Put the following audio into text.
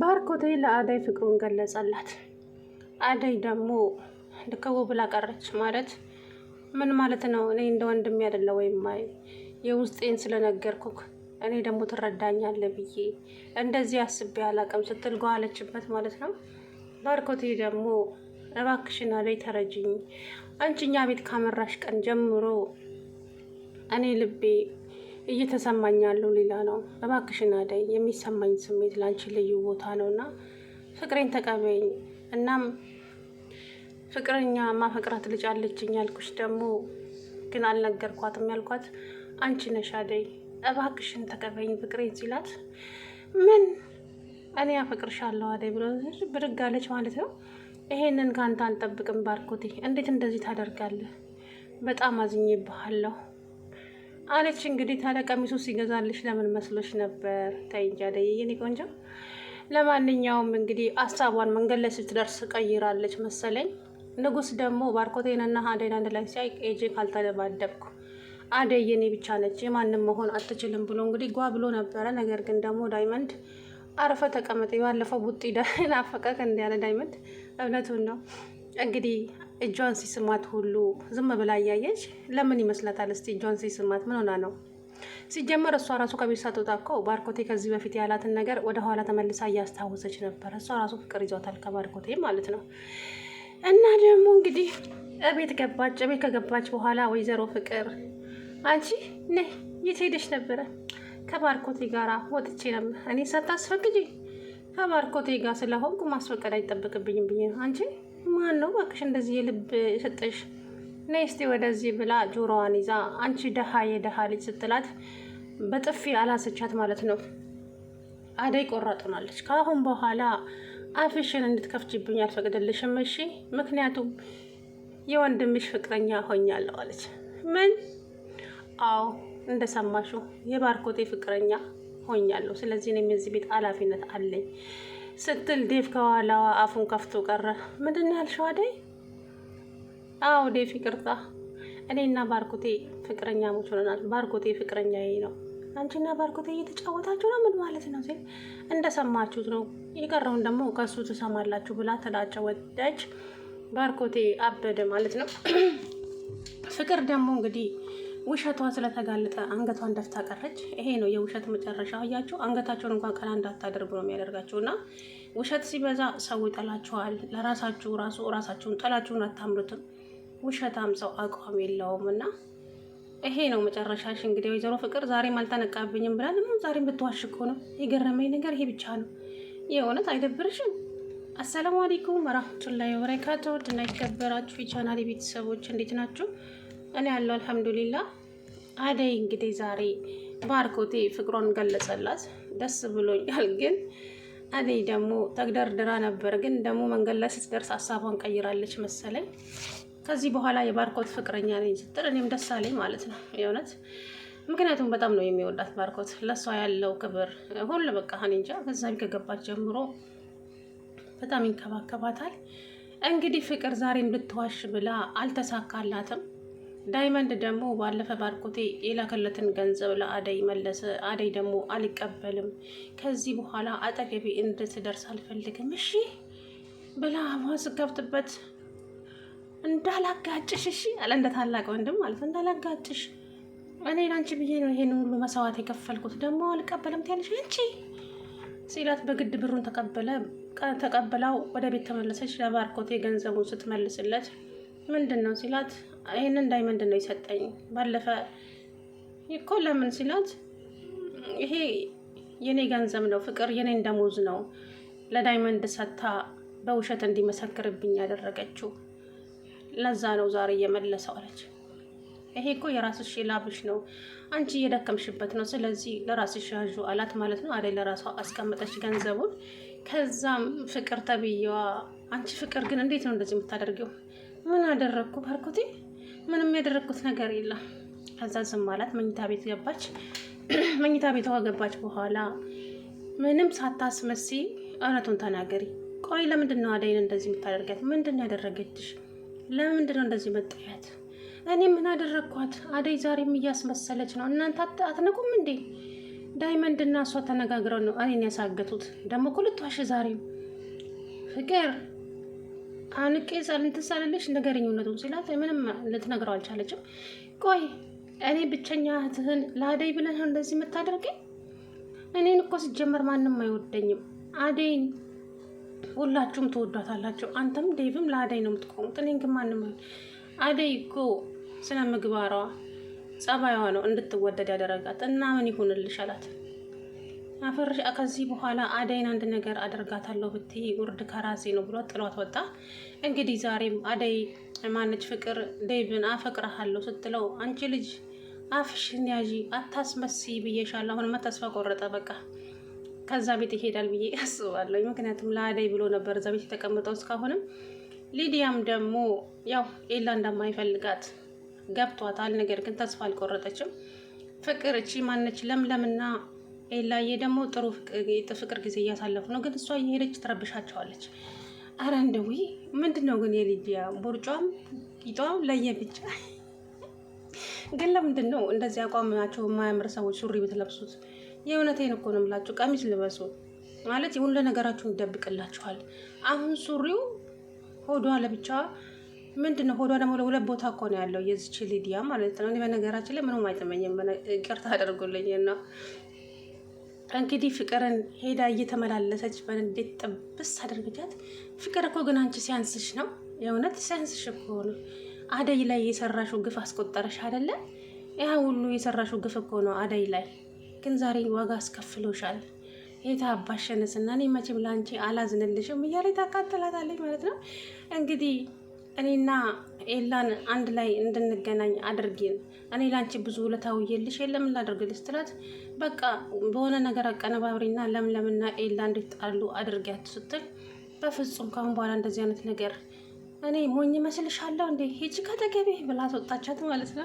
ባርኮቴ ለአደይ ፍቅሩን ገለጸላት። አደይ ደግሞ ልከው ብላ ቀረች። ማለት ምን ማለት ነው? እኔ እንደ ወንድሜ አይደለ ወይም የውስጤን ስለነገርኩክ እኔ ደግሞ ትረዳኛለህ ብዬ እንደዚህ አስቤ አላቅም ስትል ጓለችበት ማለት ነው። ባርኮቴ ደግሞ እባክሽን አደይ ተረጅኝ፣ አንቺ እኛ ቤት ካመራሽ ቀን ጀምሮ እኔ ልቤ እየተሰማኝ ያለው ሌላ ነው። እባክሽን አደይ የሚሰማኝ ስሜት ላንቺ ልዩ ቦታ ነውና ፍቅሬን ተቀበይኝ። እናም ፍቅረኛ ማፈቅራት ልጅ አለችኝ ያልኩሽ ደግሞ ግን አልነገርኳትም ያልኳት አንቺ ነሽ አደይ፣ እባክሽን ተቀበይኝ ፍቅሬን ሲላት ምን እኔ አፈቅርሻለሁ አደይ ብሎ ብድግ አለች ማለት ነው። ይሄንን ካንተ አልጠብቅም ባርኮቴ፣ እንዴት እንደዚህ ታደርጋለህ? በጣም አዝኜብሃለሁ አለች። እንግዲህ ታዲያ ቀሚሱ ሲገዛልሽ ለምን መስሎሽ ነበር? ተይ እንጂ አደይ የኔ ቆንጆ። ለማንኛውም እንግዲህ ሀሳቧን መንገድ ላይ ስትደርስ ቀይራለች መሰለኝ። ንጉስ ደግሞ ባርኮቴንና አደይን አንድ ላይ ሲያይ ኤጄ ካልተደባደብኩ አደይ የኔ ብቻ ነች የማንም መሆን አትችልም ብሎ እንግዲህ ጓ ብሎ ነበረ። ነገር ግን ደግሞ ዳይመንድ አረፈ ተቀመጠ። ባለፈው ቡጢ ናፈቀክ እንዲያለ ዳይመንድ እውነቱን ነው እንግዲህ እጇን ሲስማት ሁሉ ዝም ብላ እያየች ለምን ይመስላታል? እስቲ እጇን ሲስማት ምን ሆና ነው? ሲጀመር እሷ ራሱ ከቤት ሳትወጣ እኮ ባርኮቴ ከዚህ በፊት ያላትን ነገር ወደ ኋላ ተመልሳ እያስታወሰች ነበር። እሷ ራሱ ፍቅር ይዟታል ከባርኮቴ ማለት ነው። እና ደግሞ እንግዲህ እቤት ገባች። እቤት ከገባች በኋላ ወይዘሮ ፍቅር አንቺ ነይ የት ሄደሽ ነበረ? ከባርኮቴ ጋር ወጥቼ ነበር። እኔ ሳታስፈቅጂ ከባርኮቴ ጋር ስለሆንኩ ማስፈቀድ አይጠበቅብኝም ብዬ ነው። አንቺ ማን ነው እባክሽ እንደዚህ የልብ ሰጠሽ? ነይ እስቲ ወደዚህ ብላ ጆሮዋን ይዛ አንቺ ደሃ የደሃ ልጅ ስትላት በጥፊ አላሰቻት ማለት ነው። አደይ ቆራጡናለች። ከአሁን በኋላ አፍሽን እንድትከፍችብኝ አልፈቅድልሽም እሺ? ምክንያቱም የወንድምሽ ፍቅረኛ ሆኛለሁ አለች። ምን? አዎ እንደሰማሽው የባርኮቴ ፍቅረኛ ሆኛለሁ። ስለዚህ እኔም የዚህ ቤት ኃላፊነት አለኝ ስትል ዴቭ ከኋላዋ አፉን ከፍቶ ቀረ። ምንድን ነው ያልሽው አደይ? አዎ ዴቭ ይቅርታ፣ እኔና ባርኮቴ ፍቅረኛሞች ሆነናል። ባርኮቴ ፍቅረኛዬ ነው። አንቺና ባርኮቴ እየተጫወታችሁ ነው? ምን ማለት ነው ሲል እንደሰማችሁት ነው፣ የቀረውን ደግሞ ከሱ ትሰማላችሁ ብላ ተላጨወደች። ባርኮቴ አበደ ማለት ነው። ፍቅር ደግሞ እንግዲህ ውሸቷ ስለተጋለጠ አንገቷን ደፍታ ቀረች። ይሄ ነው የውሸት መጨረሻ። አያችሁ፣ አንገታቸውን እንኳን ቀና እንዳታደርጉ ነው የሚያደርጋችሁ። እና ውሸት ሲበዛ ሰው ይጠላችኋል። ለራሳችሁ ራሳችሁን ጠላችሁን አታምሩትም። ውሸታም ሰው አቋም የለውም። እና ይሄ ነው መጨረሻሽ። እንግዲህ ወይዘሮ ፍቅር ዛሬም አልተነቃብኝም ብላ ደግሞ ዛሬም ብትዋሽ እኮ ነው። የገረመኝ ነገር ይሄ ብቻ ነው። የእውነት አይደብርሽም? አሰላሙ አለይኩም ወራህመቱላሂ ወበረካቱ። ውድና የተከበራችሁ የቻናሌ ቤተሰቦች እንዴት ናችሁ? እኔ ያለው አልሐምዱሊላህ። አደይ እንግዲህ ዛሬ ባርኮቴ ፍቅሯን ገለጸላት። ደስ ብሎኛል። ግን አደይ ደግሞ ተግደርድራ ነበር። ግን ደግሞ መንገድ ላይ ስትደርስ ሀሳቧን ቀይራለች መሰለኝ። ከዚህ በኋላ የባርኮት ፍቅረኛ ነኝ ስትል እኔም ደስ አለኝ ማለት ነው የእውነት። ምክንያቱም በጣም ነው የሚወዳት ባርኮት፣ ለእሷ ያለው ክብር ሁሉ በቃ እኔ እንጃ። ከዛ ከገባች ጀምሮ በጣም ይንከባከባታል። እንግዲህ ፍቅር ዛሬም ልትዋሽ ብላ አልተሳካላትም። ዳይመንድ ደግሞ ባለፈ ባርኮቴ የላከለትን ገንዘብ ለአደይ መለሰ። አደይ ደግሞ አልቀበልም፣ ከዚህ በኋላ አጠገቤ እንድትደርስ አልፈልግም እሺ ብላ አፏን ስትከፍትበት እንዳላጋጭሽ እሺ አለ። እንደ ታላቅ ወንድም ማለት እንዳላጋጭሽ እኔ ላንቺ ብዬ ነው ይሄን ሁሉ መስዋዕት የከፈልኩት፣ ደግሞ አልቀበልም ትያለሽ አንቺ ሲላት በግድ ብሩን ተቀበላው ወደ ቤት ተመለሰች። ለባርኮቴ ገንዘቡን ስትመልስለት ምንድን ነው ሲላት ይሄንን ዳይመንድ ነው የሰጠኝ ባለፈ እኮ። ለምን ሲላት ይሄ የኔ ገንዘብ ነው ፍቅር፣ የኔ ደሞዝ ነው ለዳይመንድ ሰታ በውሸት እንዲመሰክርብኝ ያደረገችው፣ ለዛ ነው ዛሬ እየመለሰው አለች። ይሄ እኮ የራስሽ ላብሽ ነው፣ አንቺ እየደከምሽበት ነው፣ ስለዚህ ለራስሽ ያዡ አላት ማለት ነው። አደይ ለራሷ አስቀመጠች ገንዘቡን። ከዛም ፍቅር ተብዬዋ አንቺ ፍቅር ግን እንዴት ነው እንደዚህ የምታደርጊው? ምን አደረግኩ ባርኮቴ? ምንም ያደረግኩት ነገር የለም። ከዛ ዝም አላት። መኝታ ቤት ገባች። መኝታ ቤቷ ገባች በኋላ ምንም ሳታስመሲ እውነቱን ተናገሪ። ቆይ ለምንድን ነው አደይን እንደዚህ የምታደርጋት? ምንድን ነው ያደረገችሽ? ለምንድን ነው እንደዚህ መጠያት? እኔ ምን አደረግኳት? አደይ ዛሬም እያስመሰለች ነው። እናንተ አትነቁም እንዴ? ዳይመንድ እና እሷ ተነጋግረው ነው እኔን ያሳገቱት። ደግሞ እኮ ልትዋሽ ዛሬም ፍቅር አንቄ ሳልንትሳልልሽ ንገሪኝ እውነቱን ሲላት ምንም ልትነግረው አልቻለችም። ቆይ እኔ ብቸኛ እህትህን ለአደይ ብለህ እንደዚህ የምታደርገኝ? እኔን እኮ ሲጀመር ማንም አይወደኝም። አደይን ሁላችሁም ትወዷታላችሁ። አንተም ዴቭም ለአደይ ነው የምትቆሙት። እኔን ግን ማንም አደይ እኮ ስነ ምግባሯ ጸባይዋ ነው እንድትወደድ ያደረጋት እና ምን ይሁንልሽ አላት። አፈርሽ ከዚህ በኋላ አደይን አንድ ነገር አደርጋታለሁ ብትይ ውርድ ከራሴ ነው ብሏት ጥሏት ወጣ። እንግዲህ ዛሬም አደይ ማነች ፍቅር ዴቭን አፈቅረሃለሁ ስትለው አንቺ ልጅ አፍሽን ያዢ አታስመስይ ብዬሻለሁ። አሁንማ ተስፋ ቆረጠ። በቃ ከዛ ቤት ይሄዳል ብዬ አስባለሁ። ምክንያቱም ለአደይ ብሎ ነበር እዛ ቤት የተቀመጠው እስካሁንም። ሊዲያም ደግሞ ያው ኤላ እንደማይፈልጋት ገብቷታል። ነገር ግን ተስፋ አልቆረጠችም። ፍቅር እቺ ማነች ለምለምና ኤላዬ ደግሞ ጥሩ ፍቅር ጊዜ እያሳለፉ ነው። ግን እሷ እየሄደች ትረብሻቸዋለች። አረ እንደው ምንድን ነው ግን የሊዲያ ቦርጯም ቂጧም ለየብቻ። ግን ለምንድን ነው እንደዚህ አቋማቸው የማያምር ሰዎች ሱሪ ብትለብሱት? የእውነቴን እኮ ነው የምላችሁ። ቀሚስ ልበሱ ማለት የሁሉ ነገራችሁን ይደብቅላችኋል። አሁን ሱሪው ሆዷ ለብቻ ምንድን ነው? ሆዷ ደግሞ ለሁለት ቦታ እኮ ነው ያለው የዚች ሊዲያ ማለት ነው። እኔ በነገራችን ላይ ምንም አይጥመኝም። ይቅርታ አደርጉልኝ ነው። እንግዲህ ፍቅርን ሄዳ እየተመላለሰች በንዴት ጥብስ አድርግጃት። ፍቅር እኮ ግን አንቺ ሲያንስሽ ነው፣ የእውነት ሲያንስሽ እኮ ነው። አደይ ላይ የሰራሽው ግፍ አስቆጠረሽ አይደለ? ያ ሁሉ የሰራሽው ግፍ እኮ ነው አደይ ላይ። ግን ዛሬ ዋጋ አስከፍሎሻል። የታ አባሸነስና እኔ መቼም ለአንቺ አላዝንልሽም እያለ ታቃጥላታለች ማለት ነው። እንግዲህ እኔና ኤላን አንድ ላይ እንድንገናኝ አድርጊን፣ እኔ ላንቺ ብዙ ውለታ ውዬልሽ የለም ላደርግልሽ ስትላት፣ በቃ በሆነ ነገር አቀነባብሪና ለምለምና ኤላ እንድትጣሉ አድርጊያት ስትል፣ በፍጹም ካሁን በኋላ እንደዚህ አይነት ነገር እኔ ሞኝ መስልሻለሁ እንዴ ሂጂ ከተገቢ ብላ አስወጣቻት ማለት ነው።